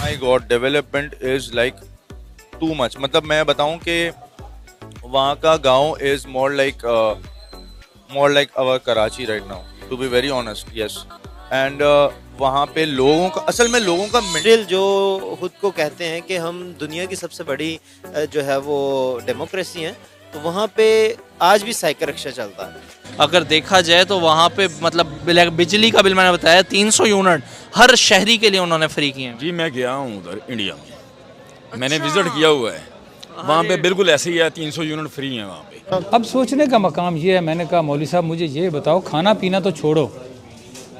My god, development is like too much. मतलब मैं बताऊं कि वहाँ का गांव is more like our Karachi right now, to be very honest. Yes. And वहाँ पे लोगों का, असल में लोगों का मिडिल जो खुद को कहते हैं कि हम दुनिया की सबसे बड़ी जो है वो डेमोक्रेसी है, तो वहाँ पे आज भी साइकिल रिक्शा चलता है। अगर देखा जाए तो वहाँ पे मतलब बिजली का बिल मैंने बताया 300 यूनिट हर शहरी के लिए उन्होंने फ्री किए हैं। जी मैं गया हूँ उधर इंडिया में, मैंने विजिट किया हुआ है। वहाँ पे बिल्कुल ऐसे ही है, 300 यूनिट फ्री है वहाँ पे। अब सोचने का मकाम ये है, मैंने कहा मौलवी साहब मुझे ये बताओ, खाना पीना तो छोड़ो,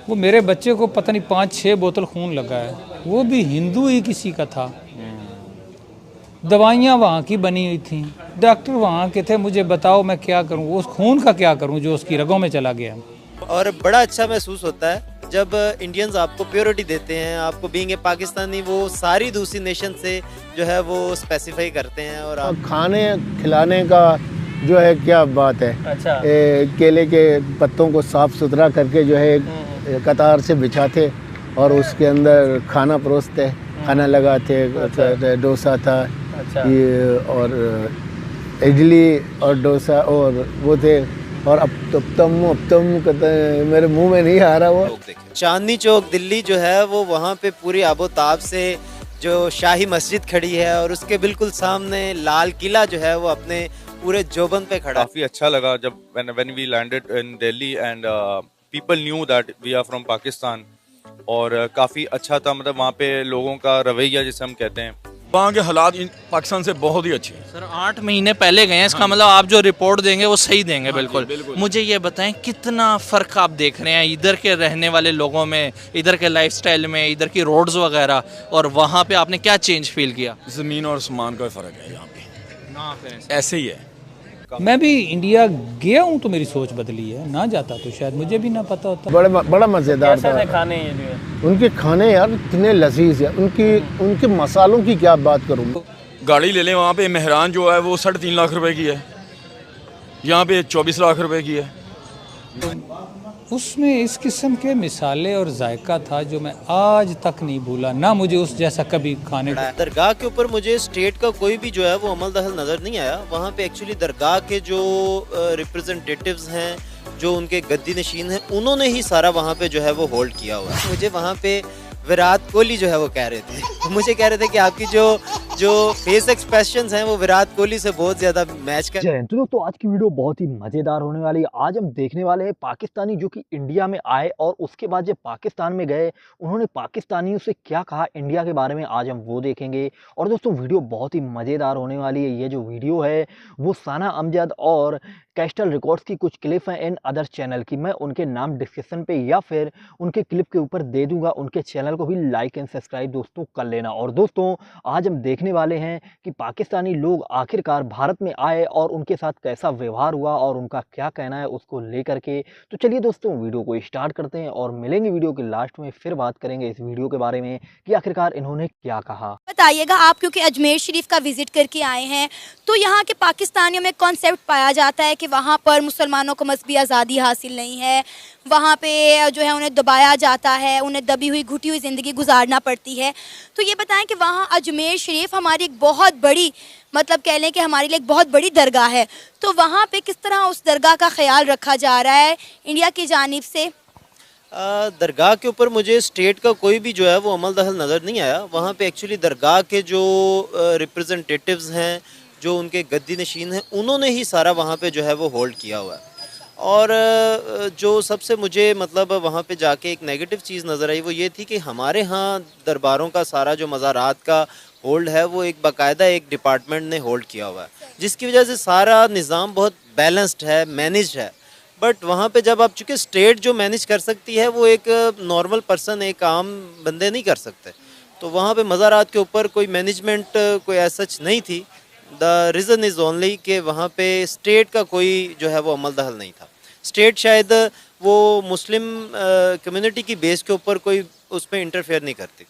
वो मेरे बच्चे को पता नहीं 5-6 बोतल खून लगा है, वो भी हिंदू ही किसी का था। दवाइयाँ वहाँ की बनी हुई थी, डॉक्टर वहाँ के थे, मुझे बताओ मैं क्या करूँ, उस खून का क्या करूँ जो उसकी रगों में चला गया। और बड़ा अच्छा महसूस होता है जब इंडियंस आपको प्योरिटी देते हैं, आपको बीइंग ए पाकिस्तानी वो सारी दूसरी नेशन से जो है वो स्पेसिफाई करते हैं। और आप खाने खिलाने का जो है क्या बात है। अच्छा। केले के पत्तों को साफ सुथरा करके जो है कतार से बिछाते और उसके अंदर खाना परोसते, खाना लगाते। अच्छा। डोसा था। अच्छा। ये और इडली और डोसा और वो थे, और अब तुम कहते हैं, मेरे मुंह में नहीं आ रहा वो। चांदनी चौक दिल्ली जो है वो वहाँ पे पूरी आबोताब से जो शाही मस्जिद खड़ी है और उसके बिल्कुल सामने लाल किला जो है वो अपने पूरे जोबन पे खड़ा। काफी अच्छा लगा जब when we landed in Delhi and people knew that we are from Pakistan। और काफी अच्छा था, मतलब वहाँ पे लोगों का रवैया जिसे हम कहते हैं। वहाँ के हालात पाकिस्तान से बहुत ही अच्छे हैं। सर 8 महीने पहले गए हैं, इसका मतलब आप जो रिपोर्ट देंगे वो सही देंगे। बिल्कुल। मुझे ये बताएं कितना फ़र्क आप देख रहे हैं इधर के रहने वाले लोगों में, इधर के लाइफस्टाइल में, इधर की रोड्स वगैरह, और वहाँ पे आपने क्या चेंज फील किया? ज़मीन और आसमान का फ़र्क है यहाँ पे, ऐसे ही है। मैं भी इंडिया गया हूँ तो मेरी सोच बदली है, ना जाता तो शायद मुझे भी ना पता होता। बड़ा मज़ेदार था। खाने ये जो है उनके खाने यार इतने लजीज है, उनके मसालों की क्या बात करूँ। गाड़ी ले लें, वहाँ पे मेहरान जो है वो 3.5 लाख रुपए की है, यहाँ पे 24 लाख रुपए की है। उसमें इस किस्म के मिसाले और जायका था जो मैं आज तक नहीं भूला, ना मुझे उस जैसा कभी खाने को। दरगाह के ऊपर मुझे स्टेट का कोई भी जो है वो अमल दखल नज़र नहीं आया। वहाँ पे एक्चुअली दरगाह के जो रिप्रेजेंटेटिव्स हैं, जो उनके गद्दी नशीन हैं, उन्होंने ही सारा वहाँ पे जो है वो होल्ड किया हुआ है। मुझे वहाँ पे विराट कोहली जो है वो कह रहे थे मुझे कह रहे थे कि आपकी जो फेस एक्सप्रेशंस हैं वो विराट कोहली से बहुत ज़्यादा मैच कर। तो दोस्तों आज की वीडियो बहुत ही मज़ेदार होने वाली है। आज हम देखने वाले हैं पाकिस्तानी जो कि इंडिया में आए और उसके बाद जब पाकिस्तान में गए उन्होंने पाकिस्तानियों से क्या कहा इंडिया के बारे में, आज हम वो देखेंगे। और दोस्तों वीडियो बहुत ही मज़ेदार होने वाली है। ये जो वीडियो है वो साना अमजद और कैस्टल रिकॉर्ड्स की कुछ क्लिप हैं इन अदर चैनल की, मैं उनके नाम डिस्क्रिप्शन पे या फिर उनके क्लिप के ऊपर दे दूंगा। उनके चैनल को भी लाइक एंड सब्सक्राइब दोस्तों कर लेना। और दोस्तों आज हम देखने वाले हैं कि पाकिस्तानी लोग आखिरकार भारत में आए और उनके साथ कैसा व्यवहार हुआ और उनका क्या कहना है उसको लेकर के। तो चलिए दोस्तों वीडियो को स्टार्ट करते हैं और मिलेंगे वीडियो के लास्ट में, फिर बात करेंगे इस वीडियो के बारे में कि आखिरकार इन्होंने क्या कहा। बताइएगा आप, क्योंकि अजमेर शरीफ का विजिट करके आए हैं, तो यहाँ के पाकिस्तानियों में कॉन्सेप्ट पाया जाता है कि वहाँ पर मुसलमानों को मजहबी आज़ादी हासिल नहीं है, वहाँ पे जो है उन्हें दबाया जाता है, उन्हें दबी हुई घुटी हुई ज़िंदगी गुजारना पड़ती है। तो ये बताएं कि वहाँ अजमेर शरीफ हमारी एक बहुत बड़ी, मतलब कह लें कि हमारे लिए एक बहुत बड़ी दरगाह है, तो वहाँ पे किस तरह उस दरगाह का ख्याल रखा जा रहा है इंडिया की जानिब से? दरगाह के ऊपर मुझे स्टेट का कोई भी जो है वो अमल दखल नज़र नहीं आया। वहाँ पे एक्चुअली दरगाह के जो रिप्रेजेंटेटिव्स हैं, जो उनके गद्दी नशीन हैं, उन्होंने ही सारा वहाँ पे जो है वो होल्ड किया हुआ है। और जो सबसे मुझे मतलब वहाँ पे जाके एक नेगेटिव चीज़ नज़र आई वो ये थी कि हमारे यहाँ दरबारों का सारा जो मज़ारात का होल्ड है वो एक बाकायदा एक डिपार्टमेंट ने होल्ड किया हुआ है, जिसकी वजह से सारा निज़ाम बहुत बैलेंस्ड है, मैनेज्ड है। बट वहाँ पे जब आप, चूँकि स्टेट जो मैनेज कर सकती है वो एक नॉर्मल पर्सन, एक आम बंदे नहीं कर सकते, तो वहाँ पे मज़ारात के ऊपर कोई मैनेजमेंट कोई ऐसा सच नहीं थी। द रीज़न इज़ ओनली कि वहाँ पे स्टेट का कोई जो है वो अमल दखल नहीं था। स्टेट शायद वो मुस्लिम कम्युनिटी की बेस के ऊपर कोई उस पर इंटरफेयर नहीं करती।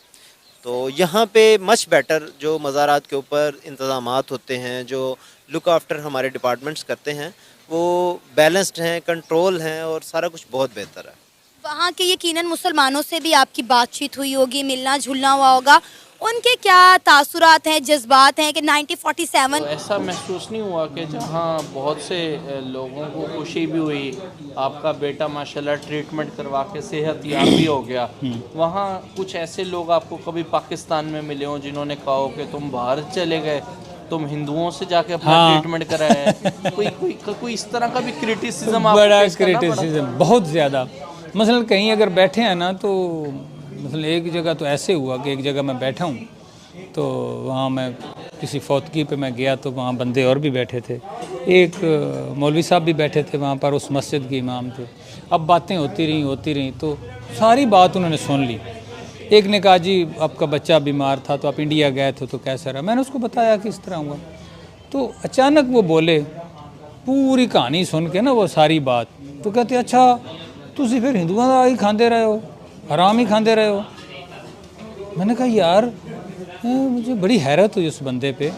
तो यहाँ पे मच बेटर जो मज़ारात के ऊपर इंतज़ामात होते हैं, जो लुक आफ्टर हमारे डिपार्टमेंट्स करते हैं, वो बैलेंस्ड हैं, कंट्रोल हैं और सारा कुछ बहुत बेहतर है। वहाँ के यकीनन मुसलमानों से भी आपकी बातचीत हुई होगी, मिलना जुलना हुआ होगा, उनके क्या तासुरात हैं, जज्बात हैं कि 1947 तो ऐसा महसूस नहीं हुआ कि जहाँ बहुत से लोगों को खुशी भी हुई, आपका बेटा माशाल्लाह ट्रीटमेंट करवा के सेहत याब भी हो गया, वहाँ कुछ ऐसे लोग आपको कभी पाकिस्तान में मिले हों जिन्होंने कहा हो कि तुम बाहर चले गए, तुम हिंदुओं से जाके अपना ट्रीटमेंट कराया है? कोई इस तरह का भी क्रिटिसिज्म? बड़ा क्रिटिसिज्म, बहुत ज़्यादा। मसलन कहीं अगर बैठे हैं ना, तो मतलब एक जगह तो ऐसे हुआ कि एक जगह मैं बैठा हूँ, तो वहाँ मैं किसी फौतगी पे मैं गया, तो वहाँ बंदे और भी बैठे थे, एक मौलवी साहब भी बैठे थे वहाँ पर, उस मस्जिद के इमाम थे। अब बातें होती रहीं, तो सारी बात उन्होंने सुन ली। एक ने कहा जी आपका बच्चा बीमार था तो आप इंडिया गए थे तो कैसा रहा? मैंने उसको बताया कि इस तरह हुआ। तो अचानक वो बोले, पूरी कहानी सुन के ना वो सारी बात, तो कहते अच्छा तुसी फिर हिंदुओं का ही खाते रहे हो, हराम ही खाते रहे हो? मैंने कहा यार मुझे बड़ी हैरत हुई उस बंदे पे,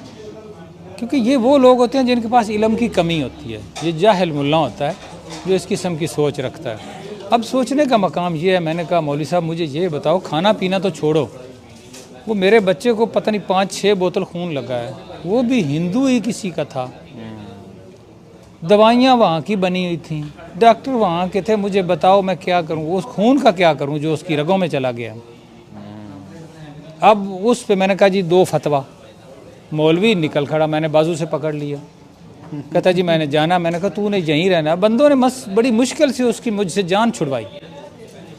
क्योंकि ये वो लोग होते हैं जिनके पास इल्म की कमी होती है। ये जाहिल मुल्ला होता है जो इस किस्म की सोच रखता है। अब सोचने का मकाम ये है, मैंने कहा मौलवी साहब मुझे ये बताओ, खाना पीना तो छोड़ो, वो मेरे बच्चे को पता नहीं 5-6 बोतल खून लगा है, वो भी हिंदू ही किसी का था, दवाइयाँ वहाँ की बनी हुई थी, डॉक्टर वहाँ के थे, मुझे बताओ मैं क्या करूँ, उस खून का क्या करूँ जो उसकी रगों में चला गया। अब उस पे मैंने कहा जी 2 फतवा। मौलवी निकल खड़ा, मैंने बाजू से पकड़ लिया, कहता जी मैंने जाना। मैंने कहा तू नहीं यहीं रहना। बंदों ने बड़ी मुश्किल से उसकी मुझसे जान छुड़वाई।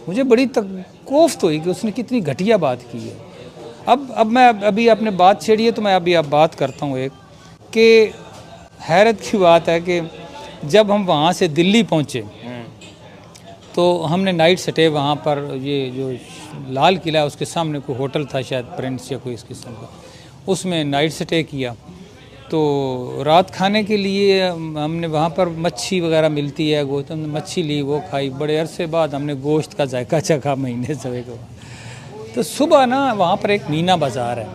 मुझे बड़ी कोफ्त हुई कि उसने कितनी घटिया बात की है। अब मैं अभी आपने बात छेड़ी है तो मैं अभी अब बात करता हूँ एक, कि हैरत की बात है कि जब हम वहाँ से दिल्ली पहुँचे तो हमने नाइट स्टे वहाँ पर, ये जो लाल किला है उसके सामने कोई होटल था शायद प्रिंस या कोई इस किस्म का, उसमें नाइट स्टे किया। तो रात खाने के लिए हमने वहाँ पर मच्छी वगैरह मिलती है, गोश्त, हमने मच्छी ली, वो खाई। बड़े अरसे बाद हमने गोश्त का जायका चखा, महीने सवे को। तो सुबह ना वहाँ पर एक मीना बाज़ार है,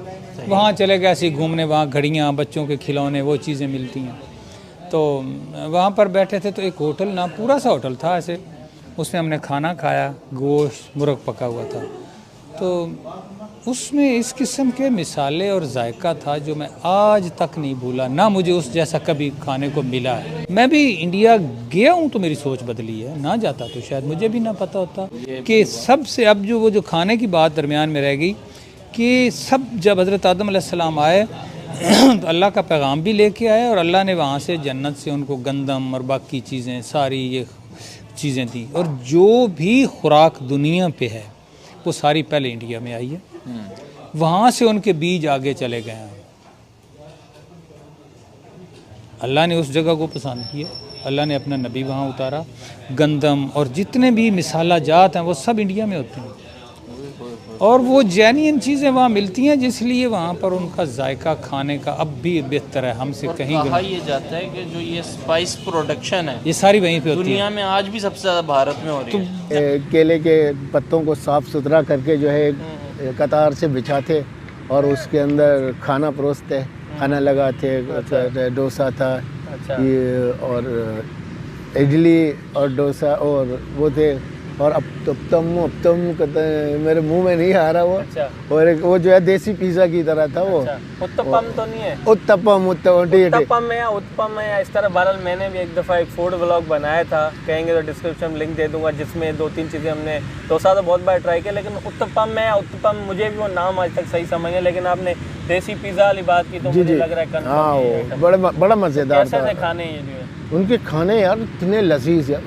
वहाँ चले गए ऐसे घूमने, वहाँ घड़ियाँ, बच्चों के खिलौने, वो चीज़ें मिलती हैं। तो वहाँ पर बैठे थे तो एक होटल ना, पूरा सा होटल था ऐसे, उसमें हमने खाना खाया, गोश्त मुर्ग पका हुआ था। तो उसमें इस किस्म के मिसाले और जायका था जो मैं आज तक नहीं भूला, ना मुझे उस जैसा कभी खाने को मिला है। मैं भी इंडिया गया हूँ तो मेरी सोच बदली है, ना जाता तो शायद मुझे भी ना पता होता कि सबसे अब जो खाने की बात दरमियान में रह गई कि सब जब हज़रत आदम अलैहिस्सलाम आए तो अल्लाह का पैगाम भी लेके आए, और अल्लाह ने वहाँ से जन्नत से उनको गंदम और बाकी चीज़ें सारी ये चीज़ें दी, और जो भी खुराक दुनिया पे है वो सारी पहले इंडिया में आई है। वहाँ से उनके बीज आगे चले गए हैं। अल्लाह ने उस जगह को पसंद किया, अल्लाह ने अपना नबी वहाँ उतारा। गंदम और जितने भी मिसाला जात हैं वो सब इंडिया में होते हैं, और वो जेन्युइन चीज़ें वहाँ मिलती हैं, जिसलिए वहाँ पर उनका जायका खाने का अब भी बेहतर है हमसे कहीं। कहा ये जाता है कि जो ये स्पाइस प्रोडक्शन है ये सारी वहीं पे होती है, दुनिया में आज भी सबसे ज़्यादा भारत में हो रही है। केले के पत्तों को साफ़ सुथरा करके जो है कतार से बिछाते और उसके अंदर खाना परोसते, खाना लगाते। डोसा था ये, और इडली और डोसा, और वो थे, और अब तम मेरे मुंह में नहीं आ रहा वो। और एक वो जो है देसी पिज़्ज़ा की तरह था वो। उत्तपम तो नहीं है? उत्तपम उत्तपम है इस तरह। बहरहाल मैंने भी एक दफ़ा एक फूड व्लॉग बनाया था, कहेंगे तो डिस्क्रिप्शन में लिंक दे दूंगा, जिसमें 2-3 चीज़ें हमने, डोसा तो बहुत बार ट्राई किया, लेकिन उत्तपम है, उत्तपम मुझे भी वो नाम आज तक सही समझ नहीं। लेकिन आपने देसी पिज़्ज़ा वाली बात की तो मुझे लग रहा है हाँ वो बड़ा मज़ेदार था। खाने ये जो है उनके खाने यार इतने लजीज है,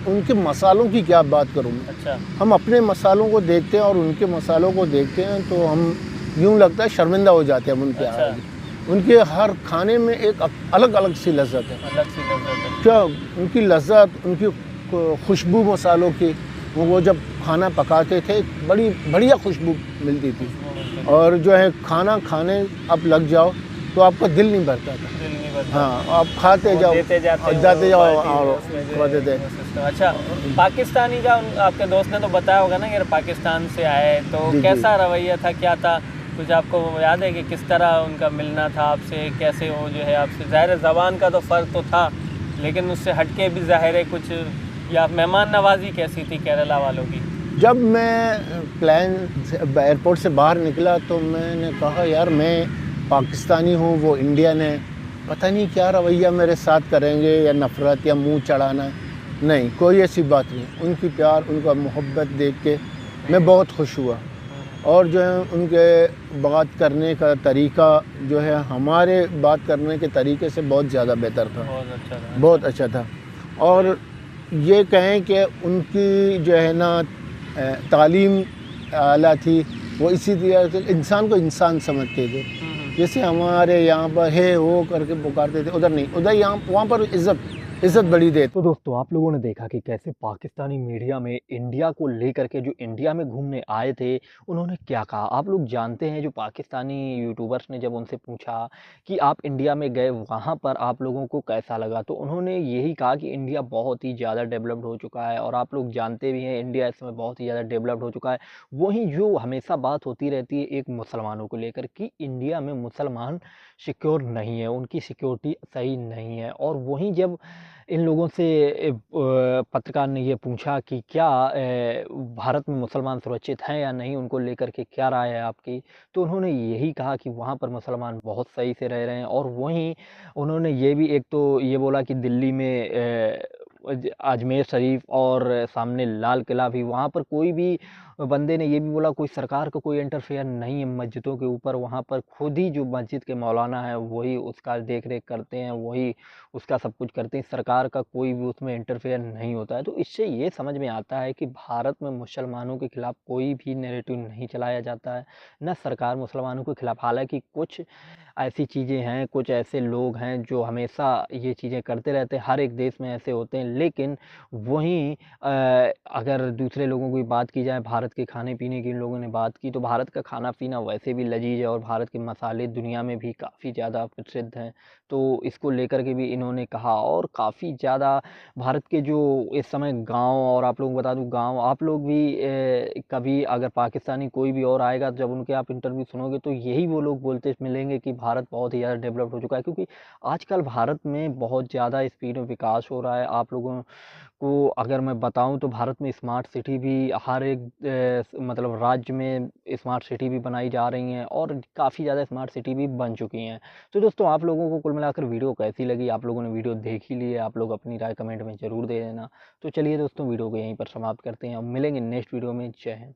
उनके मसालों की क्या बात करूँ मैं। अच्छा। हम अपने मसालों को देखते हैं और उनके मसालों को देखते हैं तो हम यूँ लगता है शर्मिंदा हो जाते हैं हम उनके आगे। उनके हर खाने में एक अलग अलग सी लज्जत है। क्या उनकी लज्जत, उनकी खुशबू मसालों की, वो जब खाना पकाते थे बड़ी बढ़िया खुशबू मिलती थी, और जो है खाना खाने अब लग जाओ तो आपका दिल नहीं भरता था। हाँ, आप खाते जाओ, जाते जाओ और खाते थे। अच्छा, पाकिस्तानी का आपके दोस्त ने तो बताया होगा ना कि पाकिस्तान से आए, तो कैसा रवैया था, क्या था, कुछ आपको याद है कि किस तरह उनका मिलना था आपसे, कैसे वो जो है आपसे, ज़ाहिर ज़बान का तो फ़र्क तो था, लेकिन उससे हटके भी ज़ाहिर है कुछ, या मेहमान नवाजी कैसी थी केरला वालों की? जब मैं प्लेन एयरपोर्ट से बाहर निकला तो मैंने कहा यार मैं पाकिस्तानी हूँ, वो इंडियन है, पता नहीं क्या रवैया मेरे साथ करेंगे या नफ़रत या मुंह चढ़ाना। नहीं, कोई ऐसी बात नहीं। उनकी प्यार, उनका मोहब्बत देख के मैं बहुत खुश हुआ। और जो है उनके बात करने का तरीका जो है हमारे बात करने के तरीके से बहुत ज़्यादा बेहतर था, बहुत अच्छा था। और ये कहें कि उनकी जो है ना तालीम आला थी, वो इसी तरह से इंसान को इंसान समझते थे। जैसे हमारे यहाँ पर है वो करके पुकारते थे, उधर नहीं, उधर यहाँ वहाँ पर इज़्ज़त बड़ी दे। तो दोस्तों आप लोगों ने देखा कि कैसे पाकिस्तानी मीडिया में इंडिया को लेकर के जो इंडिया में घूमने आए थे उन्होंने क्या कहा। आप लोग जानते हैं, जो पाकिस्तानी यूट्यूबर्स ने जब उनसे पूछा कि आप इंडिया में गए वहाँ पर आप लोगों को कैसा लगा, तो उन्होंने यही कहा कि इंडिया बहुत ही ज़्यादा डेवलप्ड हो चुका है। और आप लोग जानते भी हैं इंडिया इस समय बहुत ही ज़्यादा डेवलप्ड हो चुका है। वहीं जो हमेशा बात होती रहती है एक मुसलमानों को लेकर कि इंडिया में मुसलमान सिक्योर नहीं है, उनकी सिक्योरिटी सही नहीं है। और वहीं जब इन लोगों से पत्रकार ने ये पूछा कि क्या भारत में मुसलमान सुरक्षित हैं या नहीं, उनको लेकर के क्या राय है आपकी, तो उन्होंने यही कहा कि वहाँ पर मुसलमान बहुत सही से रह रहे हैं। और वहीं उन्होंने ये भी एक तो ये बोला कि दिल्ली में अजमेर शरीफ और सामने लाल किला भी, वहाँ पर कोई भी बंदे ने ये भी बोला कोई सरकार का कोई इंटरफेयर नहीं है मस्जिदों के ऊपर, वहाँ पर खुद ही जो मस्जिद के मौलाना है वही उसका देख रेख करते हैं, वही उसका सब कुछ करते हैं, सरकार का कोई भी उसमें इंटरफेयर नहीं होता है। तो इससे ये समझ में आता है कि भारत में मुसलमानों के खिलाफ कोई भी नैरेटिव नहीं चलाया जाता है, न सरकार मुसलमानों के खिलाफ। हालांकि कुछ ऐसी चीज़ें हैं, कुछ ऐसे लोग हैं जो हमेशा ये चीज़ें करते रहते हैं, हर एक देश में ऐसे होते हैं। लेकिन वहीं अगर दूसरे लोगों की बात की जाए, भारत के खाने पीने की इन लोगों ने बात की, तो भारत का खाना पीना वैसे भी लजीज है और भारत के मसाले दुनिया में भी काफ़ी ज़्यादा प्रसिद्ध हैं। तो इसको लेकर के भी इन्होंने कहा। और काफ़ी ज़्यादा भारत के जो इस समय गांव, और आप लोगों को बता दूं गांव, आप लोग भी कभी अगर पाकिस्तानी कोई भी और आएगा जब उनके आप इंटरव्यू सुनोगे तो यही वो लोग बोलते मिलेंगे कि भारत बहुत ही ज़्यादा डेवलप्ड हो चुका है। क्योंकि आजकल भारत में बहुत ज़्यादा स्पीड में विकास हो रहा है। आप लोगों को अगर मैं बताऊं तो भारत में स्मार्ट सिटी भी हर एक मतलब राज्य में स्मार्ट सिटी भी बनाई जा रही हैं और काफ़ी ज़्यादा स्मार्ट सिटी भी बन चुकी हैं। तो दोस्तों आप लोगों को कुल मिलाकर वीडियो कैसी लगी, आप लोगों ने वीडियो देख ही ली है, आप लोग अपनी राय कमेंट में ज़रूर दे देना। तो चलिए दोस्तों वीडियो को यहीं पर समाप्त करते हैं, अब मिलेंगे नेक्स्ट वीडियो में। जय हिंद।